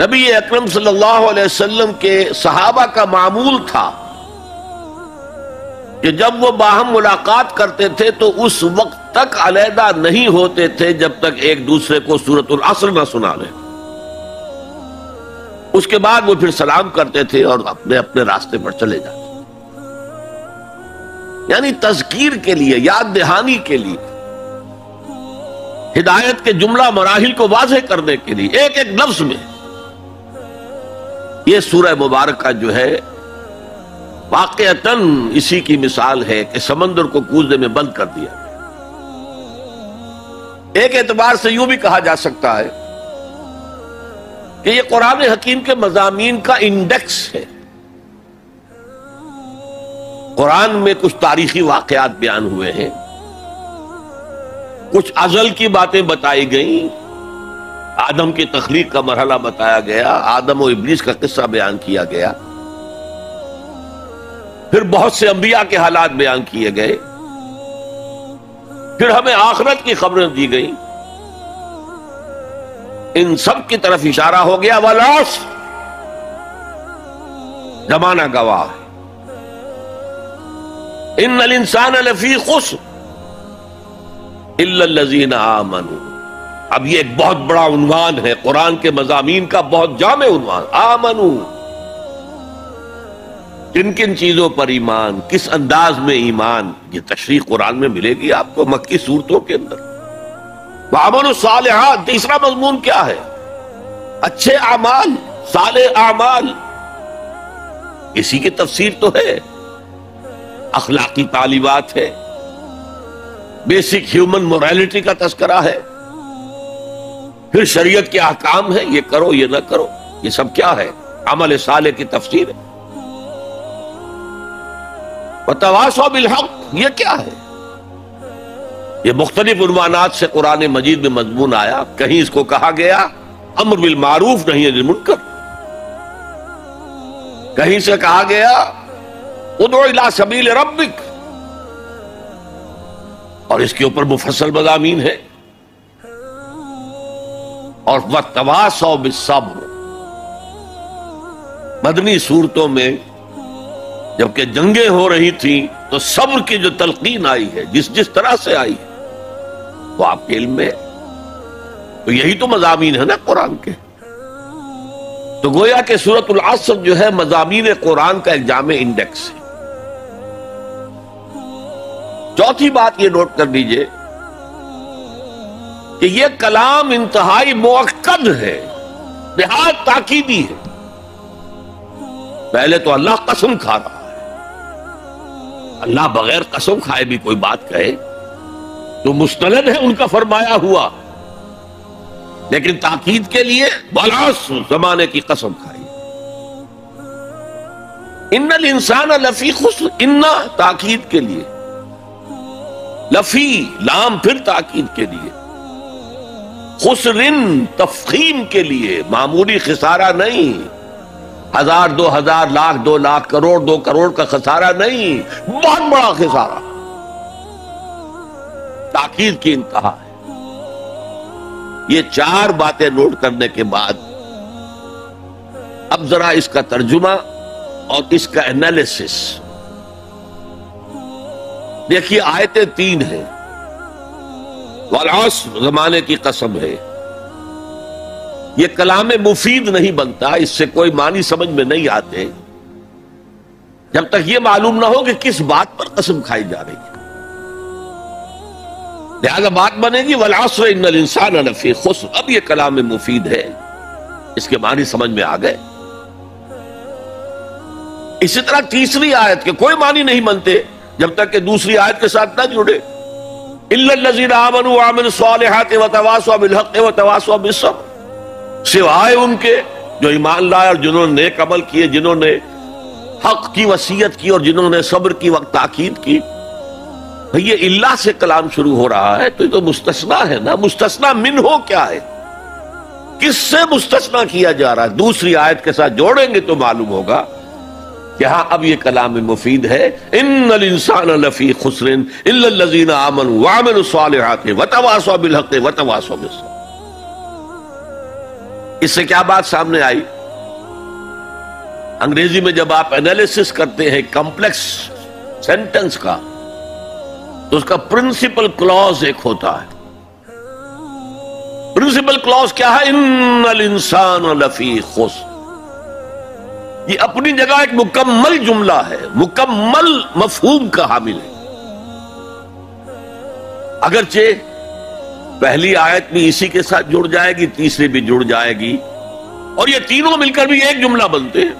نبی اکرم صلی اللہ علیہ وسلم کے صحابہ کا معمول تھا کہ جب وہ باہم ملاقات کرتے تھے تو اس وقت تک علیحدہ نہیں ہوتے تھے جب تک ایک دوسرے کو سورۃ العصر نہ سنا لیں. اس کے بعد وہ پھر سلام کرتے تھے اور اپنے اپنے راستے پر چلے جاتے. یعنی تذکیر کے لیے، یاد دہانی کے لیے، ہدایت کے جملہ مراحل کو واضح کرنے کے لیے ایک ایک لفظ میں یہ سورہ مبارکہ جو ہے واقعتاً اسی کی مثال ہے کہ سمندر کو کوزے میں بند کر دیا. ایک اعتبار سے یوں بھی کہا جا سکتا ہے کہ یہ قرآن حکیم کے مضامین کا انڈیکس ہے. قرآن میں کچھ تاریخی واقعات بیان ہوئے ہیں، کچھ ازل کی باتیں بتائی گئیں، آدم کی تخلیق کا مرحلہ بتایا گیا، آدم و ابلیس کا قصہ بیان کیا گیا، پھر بہت سے انبیاء کے حالات بیان کیے گئے، پھر ہمیں آخرت کی خبریں دی گئیں. ان سب کی طرف اشارہ ہو گیا والعصر، زمانہ گواہ ہے. ان الانسان لفی خسر الا الذین آمنوا. اب یہ ایک بہت بڑا عنوان ہے قرآن کے مضامین کا، بہت جامع عنوان. آمنو، کن کن چیزوں پر ایمان، کس انداز میں ایمان، یہ تشریح قرآن میں ملے گی آپ کو مکی صورتوں کے اندر. وعملوا الصالحات، تیسرا مضمون کیا ہے؟ اچھے اعمال، صالح اعمال. اسی کی تفسیر تو ہے، اخلاقی تعلیمات ہے، بیسک ہیومن موریلٹی کا تذکرہ ہے، پھر شریعت کے احکام ہیں، یہ کرو یہ نہ کرو. یہ سب کیا ہے؟ عمل صالح کی تفسیر ہے. وتواصوا بالحق، یہ کیا ہے؟ یہ مختلف عنوانات سے قرآن مجید میں مضمون آیا. کہیں اس کو کہا گیا امر بالمعروف نہی عن المنکر، کہیں سے کہا گیا ادعو الی سبیل ربک، اور اس کے اوپر مفصل مضامین ہے. اور وتواصوا بالصبر، مدنی صورتوں میں جبکہ جنگیں ہو رہی تھیں تو صبر کی جو تلقین آئی ہے جس طرح سے آئی ہے وہ آپ کے علم میں ہے. تو یہی تو مضامین ہے نا قرآن کے. تو گویا کہ سورۃ العصر جو ہے مضامین قرآن کا ایک جامع انڈیکس ہے. چوتھی بات یہ نوٹ کر لیجئے کہ یہ کلام انتہائی مؤکد ہے، نہایت تاکیدی ہے. پہلے تو اللہ قسم کھا رہا ہے. اللہ بغیر قسم کھائے بھی کوئی بات کہے تو مستند ہے ان کا فرمایا ہوا، لیکن تاکید کے لیے والعصر، زمانے کی قسم کھائی. ان الانسان لفی خسر، ان تاکید کے لیے، لفی لام پھر تاکید کے لیے، خسرن تفخیم کے لیے، معمولی خسارہ نہیں، 1000 2000 لاکھ 2 لاکھ کروڑ 2 کروڑ کا خسارہ نہیں، بہت بڑا خسارہ. تاکید کی انتہا ہے. یہ 4 باتیں نوٹ کرنے کے بعد اب ذرا اس کا ترجمہ اور اس کا انالیسس دیکھیے. آیتیں 3 ہیں. والعصر، زمانے کی قسم ہے. یہ کلام مفید نہیں بنتا، اس سے کوئی معنی سمجھ میں نہیں آتے جب تک یہ معلوم نہ ہو کہ کس بات پر قسم کھائی جا رہی ہے. لہذا بات بنے گی والعصر ان الانسان لفی خسر. اب یہ کلام مفید ہے، اس کے معنی سمجھ میں آ گئے. اسی طرح تیسری آیت کے کوئی معنی نہیں بنتے جب تک کہ دوسری آیت کے ساتھ نہ جڑے. الا الذین آمنوا وعملوا الصالحات وتواصوا بالحق وتواصوا بالصبر، سوائے ان کے جو ایمان لائے اور جنہوں نے نیک عمل کیے، جنہوں نے حق کی وصیت کی اور جنہوں نے صبر کی وقت تاکید کی. یہ اللہ سے کلام شروع ہو رہا ہے تو یہ تو مستثنا ہے نا. مستثنا منہ کیا ہے؟ کس سے مستثنا کیا جا رہا ہے؟ دوسری آیت کے ساتھ جوڑیں گے تو معلوم ہوگا کہ ہاں اب یہ کلام مفید ہے. ان الانسان لفی خسر الا الذین آمنوا وعملوا الصالحات وتواصوا بالحق وتواصوا بالصبر. اس سے کیا بات سامنے آئی؟ انگریزی میں جب آپ انالیسس کرتے ہیں کمپلیکس سینٹنس کا تو اس کا پرنسپل کلوز ایک ہوتا ہے. پرنسپل کلوز کیا ہے؟ ان الانسان لفی خسر. یہ اپنی جگہ ایک مکمل جملہ ہے، مکمل مفہوم کا حامل ہے. اگرچہ پہلی آیت بھی اسی کے ساتھ جڑ جائے گی، تیسری بھی جڑ جائے گی، اور یہ تینوں مل کر بھی ایک جملہ بنتے ہیں.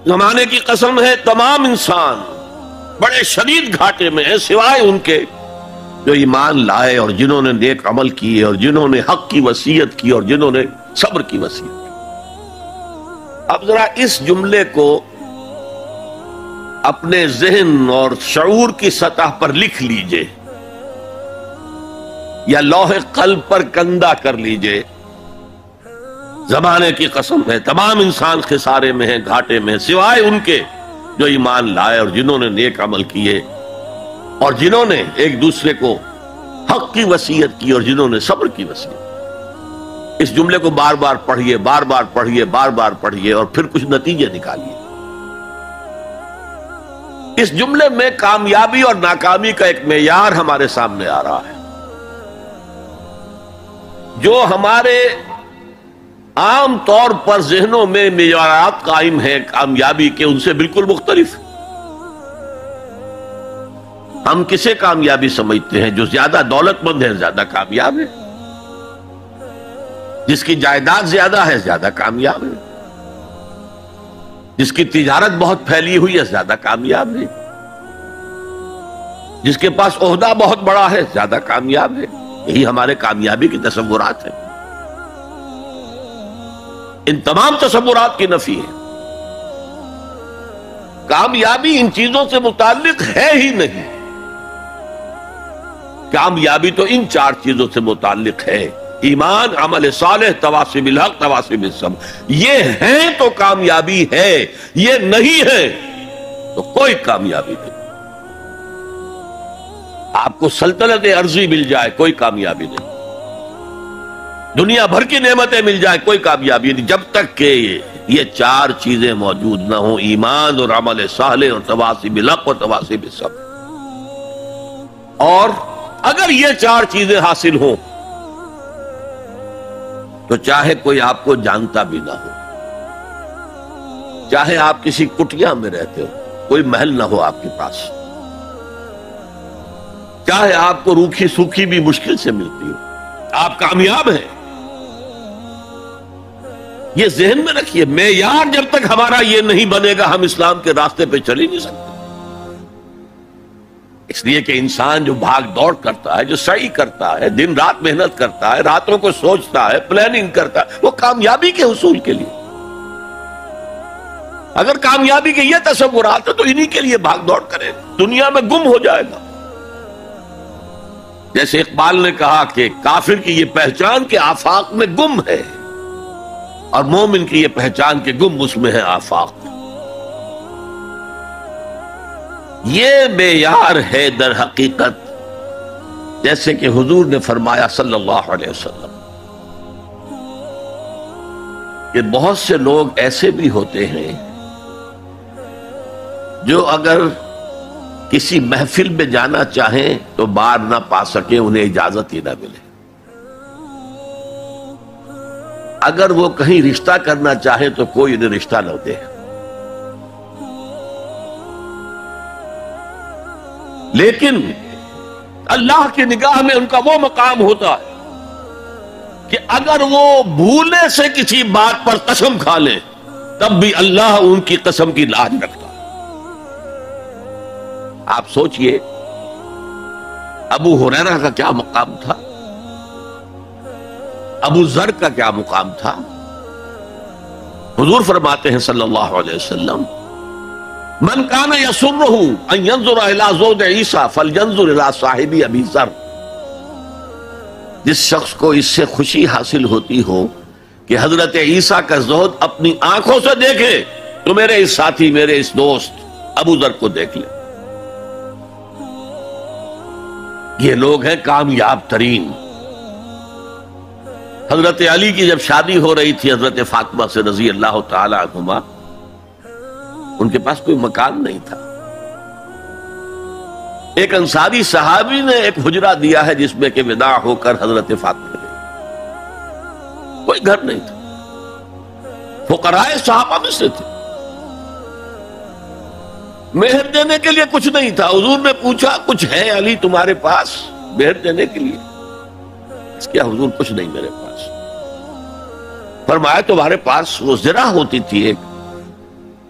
زمانے کی قسم ہے تمام انسان بڑے شدید گھاٹے میں ہیں سوائے ان کے جو ایمان لائے اور جنہوں نے نیک عمل کیے اور جنہوں نے حق کی وصیت کی اور جنہوں نے صبر کی وصیت کی. اب ذرا اس جملے کو اپنے ذہن اور شعور کی سطح پر لکھ لیجئے یا لوح قلب پر کندہ کر لیجئے. زمانے کی قسم ہے تمام انسان خسارے میں ہیں، گھاٹے میں ہیں سوائے ان کے جو ایمان لائے اور جنہوں نے نیک عمل کیے اور جنہوں نے ایک دوسرے کو حق کی وصیت کی اور جنہوں نے صبر کی وصیت. اس جملے کو بار بار پڑھیے، بار بار پڑھیے، بار بار پڑھیے اور پھر کچھ نتیجے نکالیے. اس جملے میں کامیابی اور ناکامی کا ایک معیار ہمارے سامنے آ رہا ہے. جو ہمارے عام طور پر ذہنوں میں معیارات قائم ہیں کامیابی کے، ان سے بالکل مختلف. ہم کسے کامیابی سمجھتے ہیں؟ جو زیادہ دولت مند ہے زیادہ کامیاب ہے، جس کی جائیداد زیادہ ہے زیادہ کامیاب ہے، جس کی تجارت بہت پھیلی ہوئی ہے زیادہ کامیاب ہے، جس کے پاس عہدہ بہت بڑا ہے زیادہ کامیاب ہے. یہی ہمارے کامیابی کی تصورات ہیں. ان تمام تصورات کی نفی ہے. کامیابی ان چیزوں سے متعلق ہے ہی نہیں. کامیابی تو ان چار چیزوں سے متعلق ہے: ایمان، عمل صالح، تواصی بالحق، تواصی بالصبر. یہ ہیں تو کامیابی ہے، یہ نہیں ہے تو کوئی کامیابی نہیں. آپ کو سلطنت عرضی مل جائے کوئی کامیابی نہیں، دنیا بھر کی نعمتیں مل جائے کوئی کامیابی نہیں، جب تک کہ یہ چار چیزیں موجود نہ ہوں: ایمان اور عمل صالح اور تواصی بالحق اور تواصی بالصبر. اور اگر یہ چار چیزیں حاصل ہوں تو چاہے کوئی آپ کو جانتا بھی نہ ہو، چاہے آپ کسی کٹیا میں رہتے ہو، کوئی محل نہ ہو آپ کے پاس، چاہے آپ کو روکھی سوکھی بھی مشکل سے ملتی ہو، آپ کامیاب ہیں. یہ ذہن میں رکھیے. معیار جب تک ہمارا یہ نہیں بنے گا ہم اسلام کے راستے پہ چل ہی نہیں سکتے. اس لیے کہ انسان جو بھاگ دوڑ کرتا ہے، جو سعی کرتا ہے، دن رات محنت کرتا ہے، راتوں کو سوچتا ہے، پلاننگ کرتا ہے، وہ کامیابی کے حصول کے لیے. اگر کامیابی کے یہ تصورات ہیں تو انہی کے لیے بھاگ دوڑ کرے، دنیا میں گم ہو جائے گا. جیسے اقبال نے کہا کہ کافر کی یہ پہچان کے آفاق میں گم ہے اور مومن کی یہ پہچان کے گم اس میں ہے آفاق. یہ معیار ہے در حقیقت، جیسے کہ حضور نے فرمایا صلی اللہ علیہ وسلم کہ بہت سے لوگ ایسے بھی ہوتے ہیں جو اگر کسی محفل میں جانا چاہیں تو باہر نہ پا سکے، انہیں اجازت ہی نہ ملے. اگر وہ کہیں رشتہ کرنا چاہے تو کوئی انہیں رشتہ نہ دے. لیکن اللہ کی نگاہ میں ان کا وہ مقام ہوتا ہے کہ اگر وہ بھولے سے کسی بات پر قسم کھا لیں تب بھی اللہ ان کی قسم کی لاج رکھتا. آپ سوچئے ابو ہریرہ کا کیا مقام تھا، ابو ذر کا کیا مقام تھا. حضور فرماتے ہیں صلی اللہ علیہ وسلم: من کان یسرہ ان ینظر الی زوج عیسیٰ فلینظر الی صاحب ابی ذر. جس شخص کو اس سے خوشی حاصل ہوتی ہو کہ حضرت عیسیٰ کا زوج اپنی آنکھوں سے دیکھے تو میرے اس ساتھی، میرے اس دوست ابو ذر کو دیکھ لے. یہ لوگ ہیں کامیاب ترین. حضرت علی کی جب شادی ہو رہی تھی حضرت فاطمہ سے رضی اللہ تعالی عنہما، ان کے پاس کوئی مکان نہیں تھا. ایک انصاری صحابی نے ایک حجرہ دیا ہے جس میں کہ وداع ہو کر حضرت فاطمہ گئے. کوئی گھر نہیں تھا، فقراء صحابہ میں سے تھے. مہر دینے کے لیے کچھ نہیں تھا. حضور نے پوچھا کچھ ہے علی تمہارے پاس مہر دینے کے لیے؟ کیا حضور کچھ نہیں میرے پاس. فرمایا تمہارے پاس وہ زرہ ہوتی تھی ایک.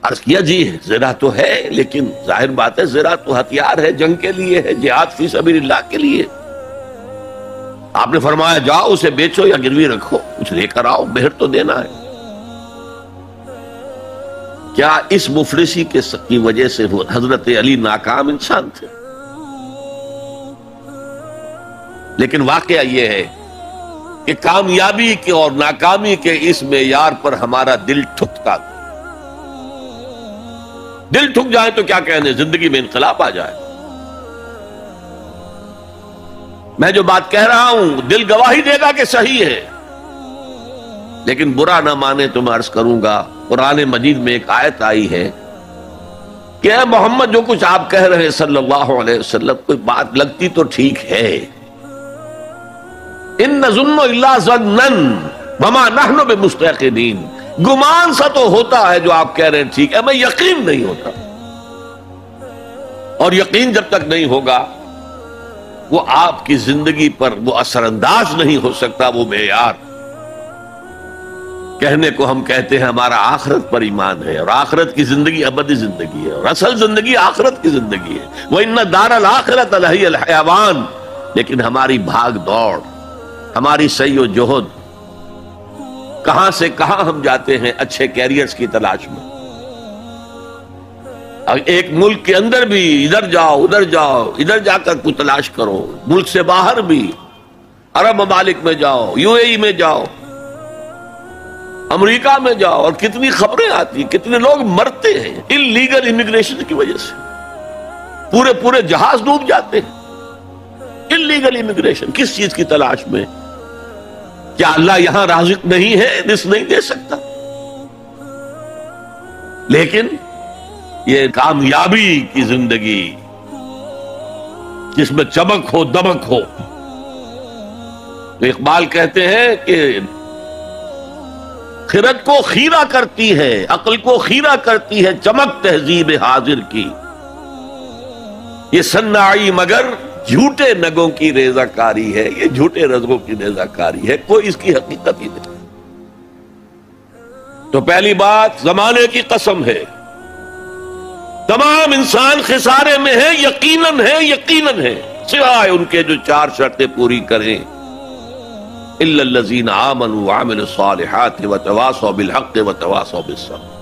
عرض کیا جی زرہ تو ہے، لیکن ظاہر بات ہے زرہ تو ہتھیار ہے، جنگ کے لیے ہے، جہاد فی سبیل اللہ کے لیے. آپ نے فرمایا جاؤ اسے بیچو یا گروی رکھو، کچھ لے کر آؤ، مہر تو دینا ہے. کیا اس مفلسی کی وجہ سے حضرت علی ناکام انسان تھے؟ لیکن واقعہ یہ ہے کہ کامیابی کے اور ناکامی کے اس معیار پر ہمارا دل ٹھکتا. دل ٹھک جائے تو کیا کہنے، زندگی میں انقلاب آ جائے. میں جو بات کہہ رہا ہوں دل گواہی دے گا کہ صحیح ہے، لیکن برا نہ مانے تو میں عرض کروں گا. قرآن مجید میں ایک آیت آئی ہے کہ اے محمد جو کچھ آپ کہہ رہے ہیں صلی اللہ علیہ وسلم، کوئی بات لگتی تو ٹھیک ہے. ان نظن الا ظنا وما نحن بمستيقنين، گمان سا تو ہوتا ہے جو آپ کہہ رہے ہیں ٹھیک ہے، میں یقین نہیں ہوتا. اور یقین جب تک نہیں ہوگا وہ آپ کی زندگی پر وہ اثر انداز نہیں ہو سکتا. وہ معیار کہنے کو ہم کہتے ہیں ہمارا آخرت پر ایمان ہے، اور آخرت کی زندگی ابدی زندگی ہے، اور اصل زندگی آخرت کی زندگی ہے. وَإِنَّ دَارَ الْآخِرَةَ لَهِيَ الْحَيَوَانُ. لیکن ہماری بھاگ دوڑ، ہماری سعی و جہد، کہاں سے کہاں ہم جاتے ہیں اچھے کیریئرز کی تلاش میں. ایک ملک کے اندر بھی ادھر جاؤ ادھر جاؤ، ادھر جا کر کوئی تلاش کرو. ملک سے باہر بھی عرب ممالک میں جاؤ، یو اے ای میں جاؤ، امریکہ میں جاؤ، اور کتنی خبریں آتی، کتنے لوگ مرتے ہیں انلیگل امیگریشن کی وجہ سے. پورے جہاز ڈوب جاتے ہیں. انلیگل امیگریشن کس چیز کی تلاش میں؟ کیا اللہ یہاں رازق نہیں ہے، رزق نہیں دے سکتا؟ لیکن یہ کامیابی کی زندگی جس میں چمک ہو دمک ہو، تو اقبال کہتے ہیں کہ خرد کو خیرہ کرتی ہے، عقل کو خیرہ کرتی ہے چمک تہذیب حاضر کی. یہ صناعی مگر جھوٹے نگوں کی ریزہ کاری ہے، یہ جھوٹے رزقوں کی ریزہ کاری ہے، کوئی اس کی حقیقت ہی نہیں. تو پہلی بات زمانے کی قسم ہے، تمام انسان خسارے میں ہے، یقیناً ہے سوائے ان کے جو 4 شرطیں پوری کریں. الا الذین آمنوا وعملوا الصالحات وتواصوا بالحق وتواصوا بالصبر.